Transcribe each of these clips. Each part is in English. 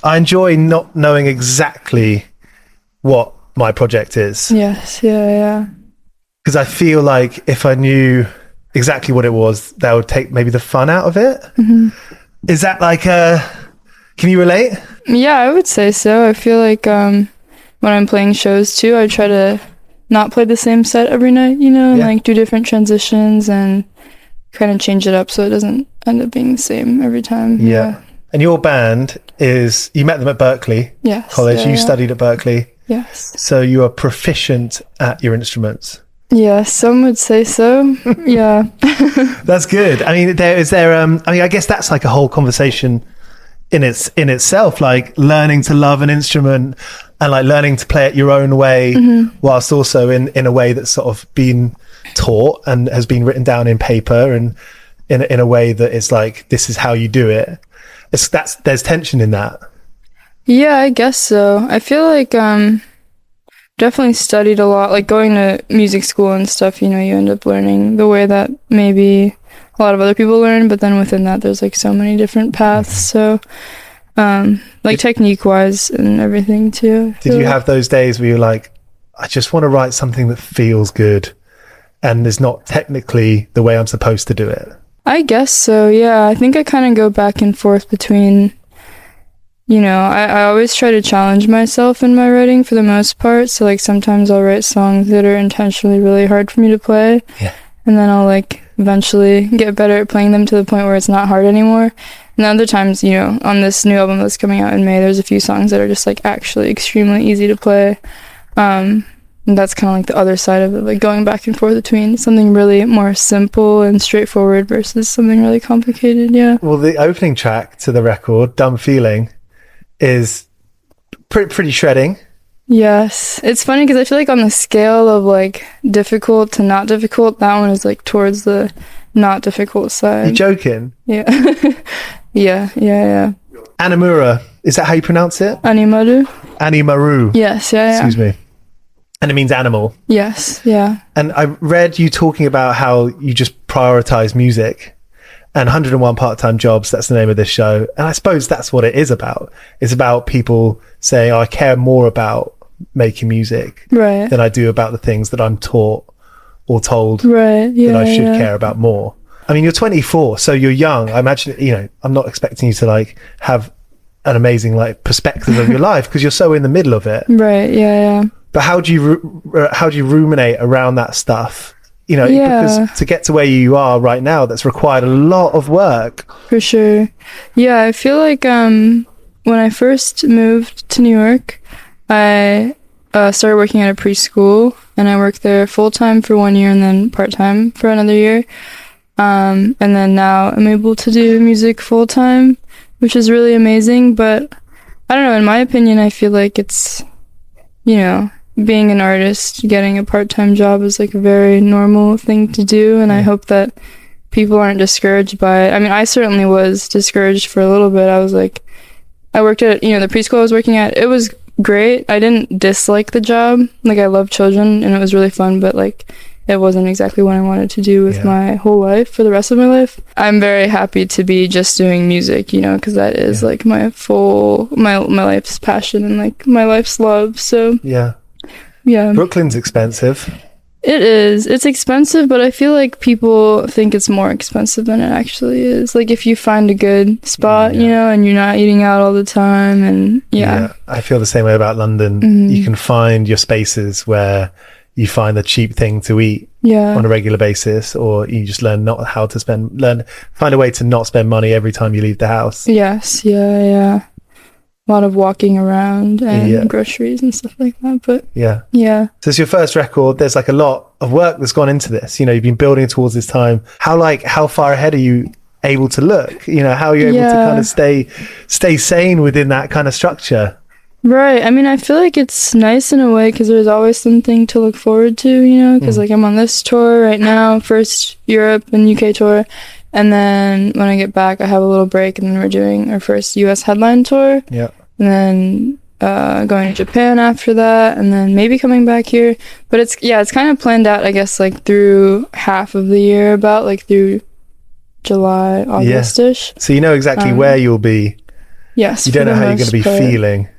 I enjoy not knowing exactly what my project is. Yes, yeah. Because I feel like if I knew exactly what it was, that would take maybe the fun out of it. Mm-hmm. Is that like can you relate? Yeah, I would say so. I feel like when I'm playing shows too, I try to not play the same set every night, and like do different transitions and kind of change it up so it doesn't end up being the same every time. Yeah. And your band is, you met them at Berkeley College. Yeah, you studied at Berkeley. Yes. So you are proficient at your instruments. Yeah, some would say so. Yeah. That's good. I mean, I guess that's like a whole conversation in itself, like learning to love an instrument and like learning to play it your own way, whilst also in a way that's sort of been taught and has been written down in paper and in a way that is like, this is how you do it. There's tension in that. Yeah, I guess so. I feel like definitely studied a lot, like going to music school and stuff, you end up learning the way that maybe a lot of other people learn, but then within that there's like so many different paths. So like technique wise and everything too. Did you have those days where you're like, I just want to write something that feels good and is not technically the way I'm supposed to do it? I guess so, yeah. I think I kind of go back and forth between, I always try to challenge myself in my writing for the most part. So like sometimes I'll write songs that are intentionally really hard for me to play. Yeah. And then I'll like eventually get better at playing them to the point where it's not hard anymore. And other times, on this new album that's coming out in May, there's a few songs that are just like actually extremely easy to play. And that's kind of like the other side of it, like going back and forth between something really more simple and straightforward versus something really complicated. Yeah. Well, the opening track to the record, Dumb Feeling, is pretty shredding. Yes. It's funny because I feel like on the scale of like difficult to not difficult, that one is like towards the not difficult side. You're joking? Yeah. Yeah. Animura, is that how you pronounce it? Animaru. Animaru. Yes, yeah. Excuse me. And it means animal. Yes, yeah. And I read you talking about how you just prioritize music and 101 part-time jobs. That's the name of this show. And I suppose that's what it is about. It's about people saying, I care more about making music than I do about the things that I'm taught or told that I should care about more. I mean, you're 24, so you're young. I imagine, I'm not expecting you to like have an amazing like perspective of your life because you're so in the middle of it. Right, yeah. But how do you ruminate around that stuff? Because to get to where you are right now, that's required a lot of work. For sure. Yeah, I feel like when I first moved to New York, I started working at a preschool, and I worked there full-time for 1 year and then part-time for another year. And then now I'm able to do music full-time, which is really amazing. But I don't know, in my opinion, I feel like it's, being an artist, getting a part-time job is like a very normal thing to do, and I hope that people aren't discouraged by it. I mean, I certainly was discouraged for a little bit. I was like, I worked at, the preschool I was working at. It was great. I didn't dislike the job. Like, I love children, and it was really fun, but like, it wasn't exactly what I wanted to do with my whole life for the rest of my life. I'm very happy to be just doing music, because that is like my life's passion and like my life's love. So yeah. Brooklyn's expensive. It is. It's expensive, but I feel like people think it's more expensive than it actually is. Like if you find a good spot, and you're not eating out all the time, and I feel the same way about London. Mm-hmm. You can find your spaces where you find the cheap thing to eat on a regular basis, or you just find a way to not spend money every time you leave the house. Yes. Yeah. A lot of walking around and groceries and stuff like that, but yeah. So it's your first record. There's like a lot of work that's gone into this. You've been building towards this time. How far ahead are you able to look? How are you able to kind of stay sane within that kind of structure? Right. I mean, I feel like it's nice in a way because there's always something to look forward to, because like I'm on this tour right now, first Europe and UK tour. And then when I get back, I have a little break, and then we're doing our first US headline tour. Yeah. And then going to Japan after that, and then maybe coming back here. But it's kind of planned out, I guess, like through half of the year, about like through July, August-ish. So you know exactly where you'll be Yes. You don't know how you're going to be feeling.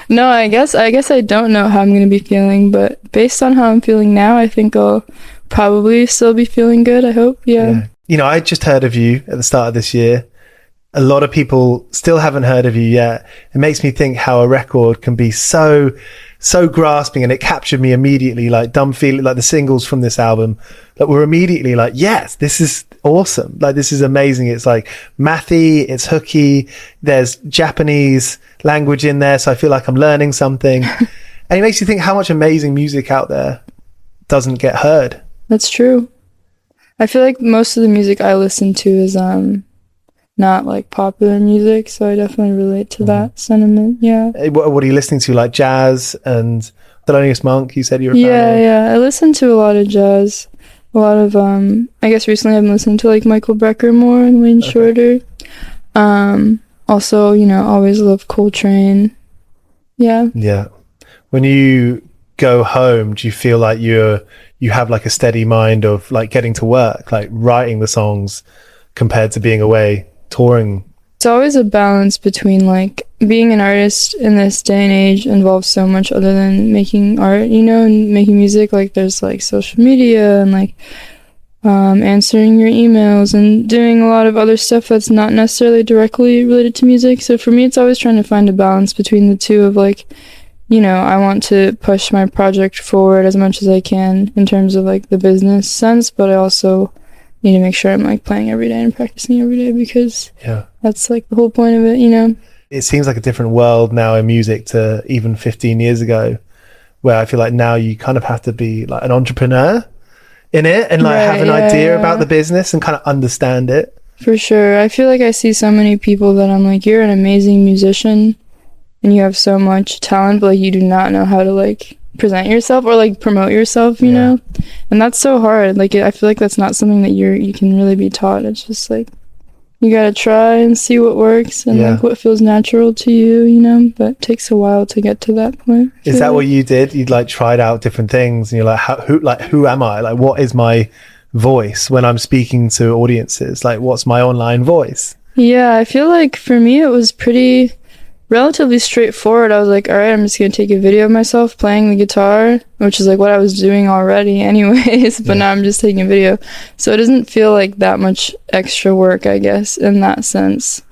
No, I guess I don't know how I'm going to be feeling, but based on how I'm feeling now, I think I'll probably still be feeling good, I hope. Yeah. You know, I just heard of you at the start of this year. A lot of people still haven't heard of you yet. It makes me think how a record can be so grasping, and it captured me immediately, like dumb feeling, like the singles from this album that were immediately like, yes, this is awesome. Like, this is amazing. It's like mathy, it's hooky. There's Japanese language in there. So I feel like I'm learning something. And it makes you think how much amazing music out there doesn't get heard. That's true. I feel like most of the music I listen to is not like popular music, so I definitely relate to that sentiment. Yeah. What are you listening to? Like jazz and Thelonious Monk? You said you were a fan of. Yeah. I listen to a lot of jazz. A lot of I guess recently I've been listening to like Michael Brecker more and Wayne Shorter. Also, you know, always love Coltrane. Yeah. Yeah. When you go home, do you feel like you have like a steady mind of like getting to work, like writing the songs compared to being away touring? It's always a balance between like being an artist in this day and age involves so much other than making art, you know, and making music. Like there's like social media and like answering your emails and doing a lot of other stuff that's not necessarily directly related to music. So for me, it's always trying to find a balance between the two of like, you know, I want to push my project forward as much as I can in terms of like the business sense, but I also need to make sure I'm like playing every day and practicing every day, because that's like the whole point of it, you know. It seems like a different world now in music to even 15 years ago, where I feel like now you kind of have to be like an entrepreneur in it and like have an idea about the business and kind of understand it. For sure. I feel like I see so many people that I'm like, you're an amazing musician and you have so much talent, but like you do not know how to like present yourself or like promote yourself, you know. And that's so hard. Like I feel like that's not something that you can really be taught. It's just like you gotta try and see what works and like what feels natural to you, you know. But it takes a while to get to that point. Is that what you did? You like tried out different things and you're like, who am I? Like, what is my voice when I'm speaking to audiences? Like, what's my online voice? Yeah, I feel like for me it was pretty relatively straightforward. I was like, all right, I'm just gonna take a video of myself playing the guitar, which is like what I was doing already anyways, but now I'm just taking a video, so it doesn't feel like that much extra work, I guess, in that sense.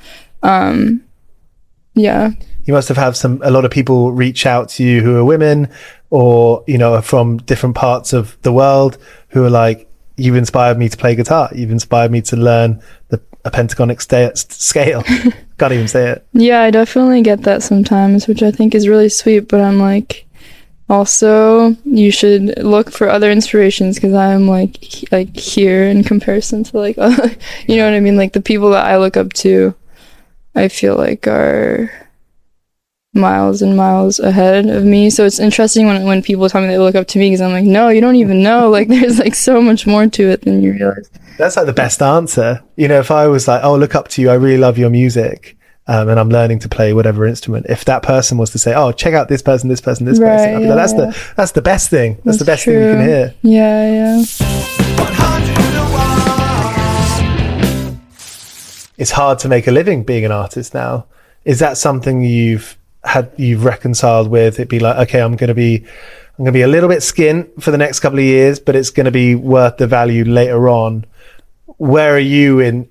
You must have had a lot of people reach out to you who are women or, you know, from different parts of the world who are like, you've inspired me to play guitar, you've inspired me to learn a pentagonic scale. Can't even say it. Yeah, I definitely get that sometimes, which I think is really sweet, but I'm like, also you should look for other inspirations, because I'm like here in comparison to like you know what I mean, like the people that I look up to, I feel like are miles and miles ahead of me. So it's interesting when people tell me they look up to me, because I'm like, no, you don't even know, like there's like so much more to it than you realize. That's like the best answer. You know, if I was like, oh, look up to you, I really love your music, and I'm learning to play whatever instrument, if that person was to say, oh, check out this person, this person, this person, I'd be like, that's the best thing. That's the best thing you can hear. Yeah. It's hard to make a living being an artist now. Is that something you've reconciled with? It be like, okay, I'm going to be a little bit skint for the next couple of years, but it's going to be worth the value later on. Where are you in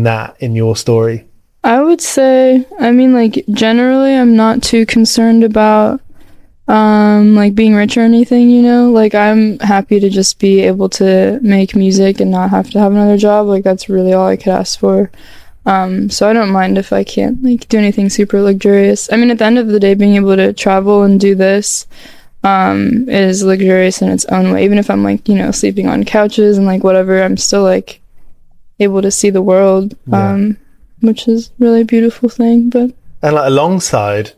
that, in your story? I would say, I mean, like generally I'm not too concerned about like being rich or anything, you know. Like I'm happy to just be able to make music and not have to have another job. Like that's really all I could ask for. So I don't mind if I can't like do anything super luxurious. I mean, at the end of the day, being able to travel and do this is luxurious in its own way. Even if I'm like, you know, sleeping on couches and like whatever, I'm still like able to see the world, which is really a beautiful thing. But and like alongside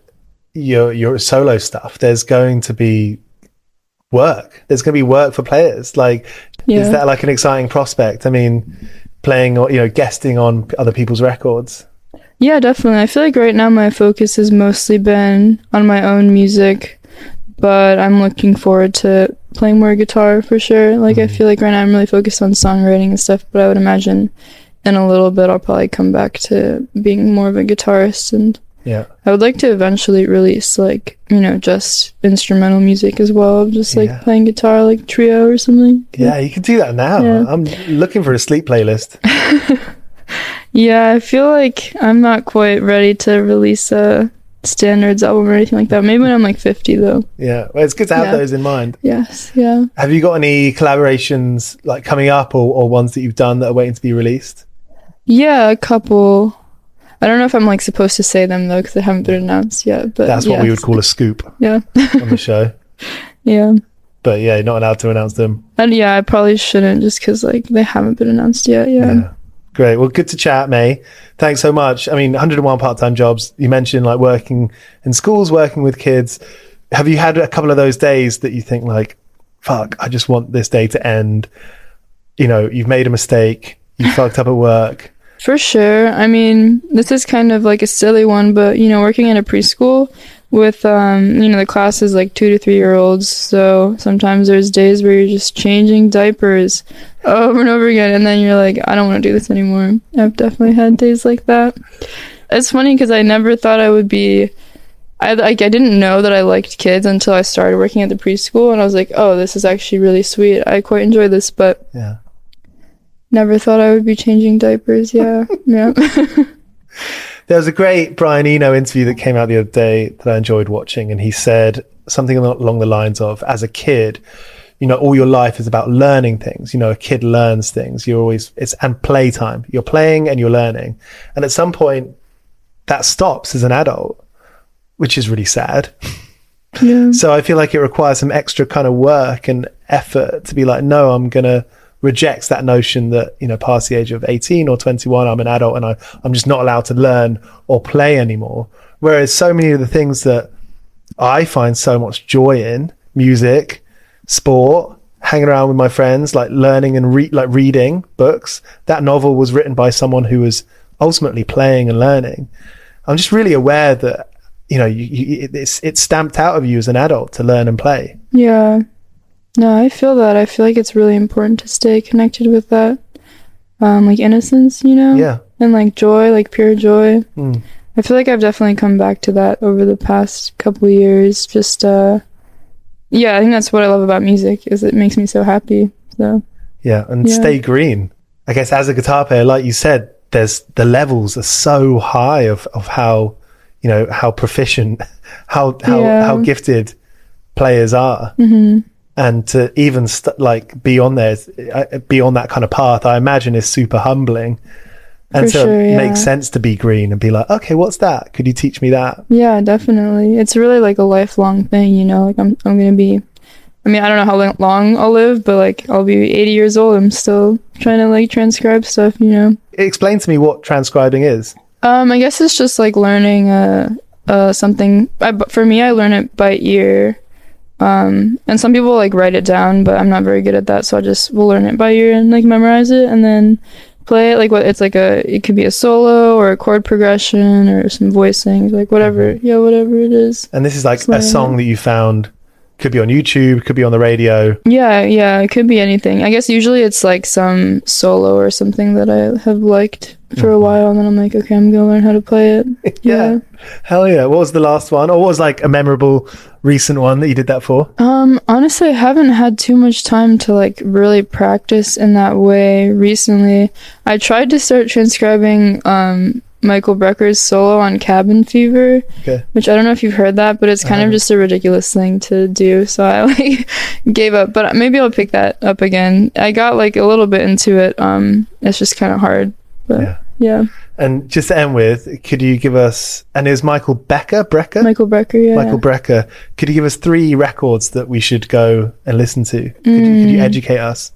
your solo stuff, there's going to be work. There's going to be work for players. Like, is that like an exciting prospect? I mean, playing or, you know, guesting on other people's records. Yeah, definitely. I feel like right now my focus has mostly been on my own music, but I'm looking forward to playing more guitar for sure. Like I feel like right now I'm really focused on songwriting and stuff, but I would imagine in a little bit I'll probably come back to being more of a guitarist, and Yeah. I would like to eventually release like, just instrumental music as well, just like playing guitar, like trio or something. Yeah, you can do that now. Yeah. I'm looking for a sleep playlist. Yeah, I feel like I'm not quite ready to release a standards album or anything like that. Maybe when I'm like 50 though. Yeah, well, it's good to have those in mind. Yes, yeah. Have you got any collaborations like coming up, or ones that you've done that are waiting to be released? Yeah, a couple. I don't know if I'm like supposed to say them though, because they haven't been announced yet. But that's what we would call a scoop. Yeah. On the show. Yeah. But yeah, you're not allowed to announce them. And yeah, I probably shouldn't, just because like they haven't been announced yet. Yeah. Great. Well, good to chat, Mei. Thanks so much. I mean, 101 part-time jobs. You mentioned like working in schools, working with kids. Have you had a couple of those days that you think like, fuck, I just want this day to end? You've made a mistake. You fucked up at work. For sure. I mean, this is kind of like a silly one, but working in a preschool with the class is like 2 to 3 year olds, so sometimes there's days where you're just changing diapers over and over again, and then you're like, I don't want to do this anymore. I've definitely had days like that. It's funny because I never thought I would be I didn't know that I liked kids until I started working at the preschool, and I was like, oh, this is actually really sweet. I quite enjoy this, but never thought I would be changing diapers. Yeah. There was a great Brian Eno interview that came out the other day that I enjoyed watching, and he said something along the lines of, as a kid, all your life is about learning things. A kid learns things. And playtime. You're playing and you're learning. And at some point that stops as an adult, which is really sad. Yeah. So I feel like it requires some extra kind of work and effort to be like, no, I'm going to reject that notion that, past the age of 18 or 21, I'm an adult and I'm just not allowed to learn or play anymore. Whereas so many of the things that I find so much joy in, music, sport, hanging around with my friends, like learning and reading books, that novel was written by someone who was ultimately playing and learning. I'm just really aware that, it's stamped out of you as an adult to learn and play. Yeah. No, I feel that. I feel like it's really important to stay connected with that, like innocence, Yeah. And like joy, like pure joy. I feel like I've definitely come back to that over the past couple of years. Just, I think that's what I love about music, is it makes me so happy. So. Yeah, and stay green. I guess as a guitar player, like you said, the levels are so high of how, how proficient, how gifted players are. Mm-hmm. And to even be on that kind of path, I imagine is super humbling. And it makes sense to be green and be like, okay, what's that? Could you teach me that? Yeah, definitely. It's really like a lifelong thing, like I'm going to be, I don't know how long I'll live, but like I'll be 80 years old. I'm still trying to like transcribe stuff, Explain to me what transcribing is. I guess it's just like learning something. For me, I learn it by ear. And some people like write it down, but I'm not very good at that, so will learn it by ear and like memorize it and then play it. Like it could be a solo or a chord progression or some voicing, like whatever. Mm-hmm. Yeah, whatever it is. And this is like a song that you found, could be on YouTube, could be on the radio. Yeah, it could be anything. I guess usually it's like some solo or something that I have liked for a while, and then I'm like, okay, I'm gonna learn how to play it. Yeah. Hell yeah. What was the last one, or what was like a memorable recent one that you did that for? Honestly, I haven't had too much time to like really practice in that way recently. I tried to start transcribing Michael Brecker's solo on Cabin Fever, which I don't know if you've heard that, but it's kind of just a ridiculous thing to do, so I like gave up, but maybe I'll pick that up again. I got like a little bit into it. It's just kind of hard, but yeah. And just to end with, could you give us, and it was Michael Brecker? Michael Brecker, yeah. Michael Brecker. Could you give us 3 records that we should go and listen to? Could you educate us?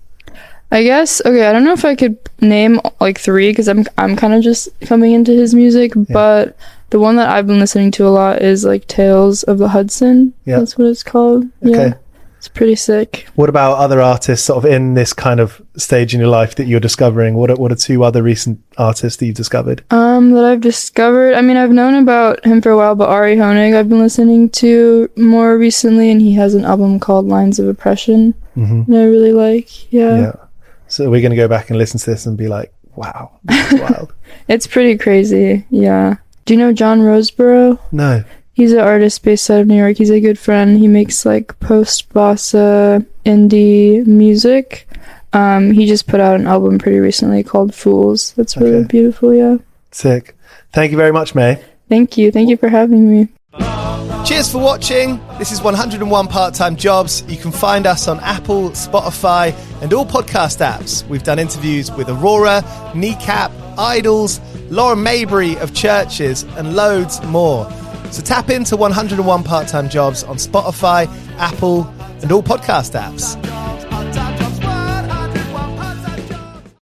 I guess, I don't know if I could name like 3, because I'm kind of just coming into his music, but the one that I've been listening to a lot is like Tales of the Hudson. Yeah. That's what it's called. Okay. Yeah. It's pretty sick. What about other artists sort of in this kind of stage in your life that you're discovering? What are 2 other recent artists that you've discovered? That I've discovered, I've known about him for a while, but Hoenig I've been listening to more recently, and he has an album called Lines of Oppression that I really like. Yeah. So we're going to go back and listen to this and be like, Wow, that's wild. It's pretty crazy. Yeah. Do you know John Roseboro? No. He's an artist based out of New York. He's a good friend. He makes like post-bossa indie music. He just put out an album pretty recently called Fools. That's really beautiful, yeah. Sick. Thank you very much, Mei. Thank you. Thank you for having me. Cheers for watching. This is 101 Part-Time Jobs. You can find us on Apple, Spotify, and all podcast apps. We've done interviews with Aurora, Kneecap, Idols, Laura Mabry of Churches, and loads more. So tap into 101 Part-Time Jobs on Spotify, Apple, and all podcast apps.